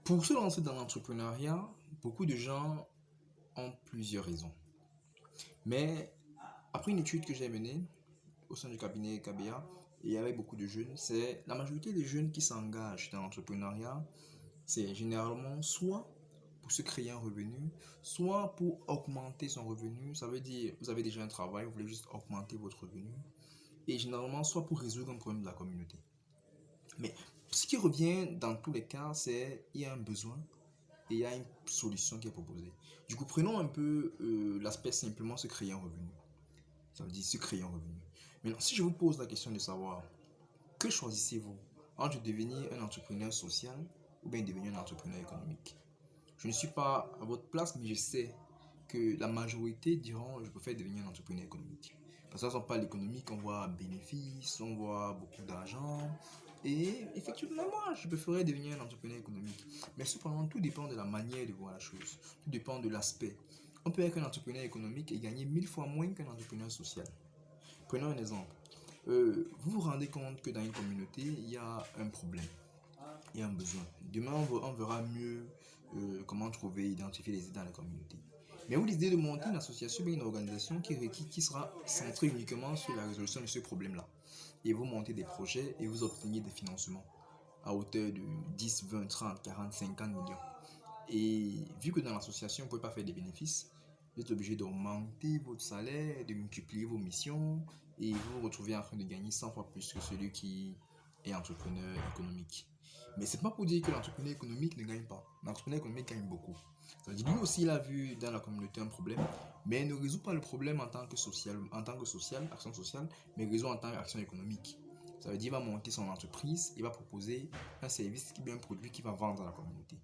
Pour se lancer dans l'entrepreneuriat, beaucoup de gens ont plusieurs raisons. Mais après une étude que j'ai menée au sein du cabinet KBA et avec beaucoup de jeunes, c'est la majorité des jeunes qui s'engagent dans l'entrepreneuriat, c'est généralement soit pour se créer un revenu, soit pour augmenter son revenu. Ça veut dire, vous avez déjà un travail, vous voulez juste augmenter votre revenu. Et généralement, soit pour résoudre un problème de la communauté. Mais ce qui revient dans tous les cas, c'est il y a un besoin et il y a une solution qui est proposée. Du coup, prenons un peu l'aspect simplement se créer un revenu. Ça veut dire se créer un revenu. Maintenant, si je vous pose la question de savoir que choisissez-vous entre devenir un entrepreneur social ou bien devenir un entrepreneur économique? Je ne suis pas à votre place, mais je sais que la majorité diront je préfère devenir un entrepreneur économique. Parce que ça ne pas l'économique, on voit bénéfice, on voit beaucoup d'argent. Et effectivement, moi, je préférerais devenir un entrepreneur économique. Mais cependant, tout dépend de la manière de voir la chose. Tout dépend de l'aspect. On peut être un entrepreneur économique et gagner 1000 fois moins qu'un entrepreneur social. Prenons un exemple. Vous vous rendez compte que dans une communauté, il y a un problème, il y a un besoin. Demain, on verra mieux comment trouver, identifier les idées dans la communauté. Mais vous décidez de monter une association, une organisation qui sera centrée uniquement sur la résolution de ce problème-là. Et vous montez des projets et vous obtenez des financements à hauteur de 10, 20, 30, 40, 50 millions. Et vu que dans l'association, vous ne pouvez pas faire des bénéfices, vous êtes obligé d'augmenter votre salaire, de multiplier vos missions et vous vous retrouvez en train de gagner 100 fois plus que celui qui est entrepreneur économique. Mais c'est pas pour dire que l'entrepreneur économique ne gagne pas. L'entrepreneur économique gagne beaucoup. Ça veut dire lui aussi il a vu dans la communauté un problème, mais il ne résout pas le problème en tant que social, action sociale, mais il résout en tant qu'action économique. Ça veut dire qu'il va monter son entreprise, il va proposer un service, un produit qu'il va vendre à la communauté.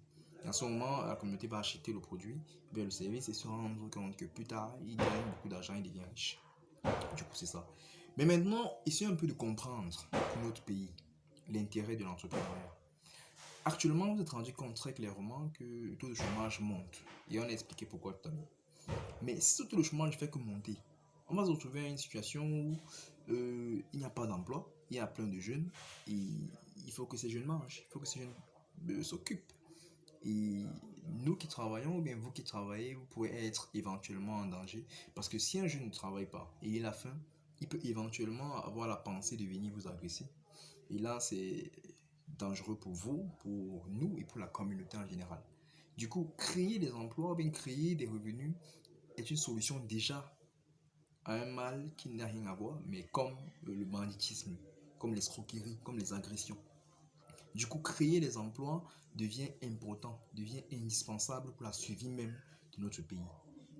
Et en ce moment, la communauté va acheter le produit, bien le service et se rendre compte que plus tard, il gagne beaucoup d'argent, il devient riche. Du coup, c'est ça. Mais maintenant, essayons un peu de comprendre pour notre pays l'intérêt de l'entrepreneuriat. Actuellement, vous êtes rendu compte très clairement que le taux de chômage monte. Et on a expliqué pourquoi tout à l'heure. Mais si ce taux de chômage ne fait que monter, on va se retrouver à une situation où il n'y a pas d'emploi, il y a plein de jeunes, et il faut que ces jeunes mangent, il faut que ces jeunes s'occupent. Et nous qui travaillons, ou bien vous qui travaillez, vous pouvez être éventuellement en danger. Parce que si un jeune ne travaille pas et il a faim, il peut éventuellement avoir la pensée de venir vous agresser. Et là, c'est dangereux pour vous, pour nous et pour la communauté en général. Du coup, créer des emplois, ou bien créer des revenus est une solution déjà à un mal qui n'a rien à voir, mais comme le banditisme, comme l'escroquerie, comme les agressions. Du coup, créer des emplois devient important, devient indispensable pour la survie même de notre pays.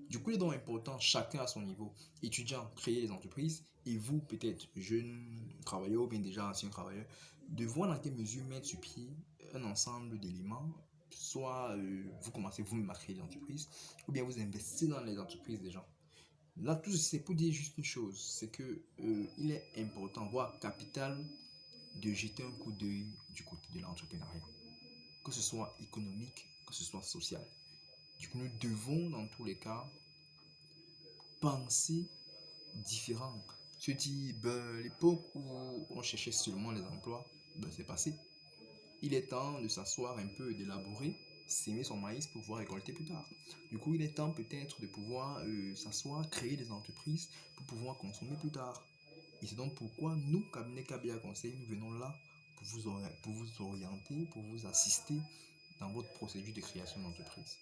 Du coup, il est donc important, chacun à son niveau, étudiant, créer des entreprises, et vous, peut-être, jeunes travailleurs ou bien déjà anciens travailleurs, de voir dans quelle mesure mettre sur pied un ensemble d'éléments, soit vous commencez vous-même à créer des entreprises, ou bien vous investissez dans les entreprises des gens. Là, tout ceci, c'est pour dire juste une chose, c'est que il est important, voire capital, de jeter un coup d'œil du côté de l'entrepreneuriat, que ce soit économique, que ce soit social. Du coup, nous devons, dans tous les cas, penser différent. Se dire, ben, l'époque où on cherchait seulement les emplois, ben, c'est passé. Il est temps de s'asseoir un peu et d'élaborer, s'aimer son maïs pour pouvoir récolter plus tard. Du coup, il est temps peut-être de pouvoir s'asseoir, créer des entreprises pour pouvoir consommer plus tard. Et c'est donc pourquoi nous, cabinet KBA Conseil, nous venons là pour vous orienter, pour vous assister dans votre procédure de création d'entreprise.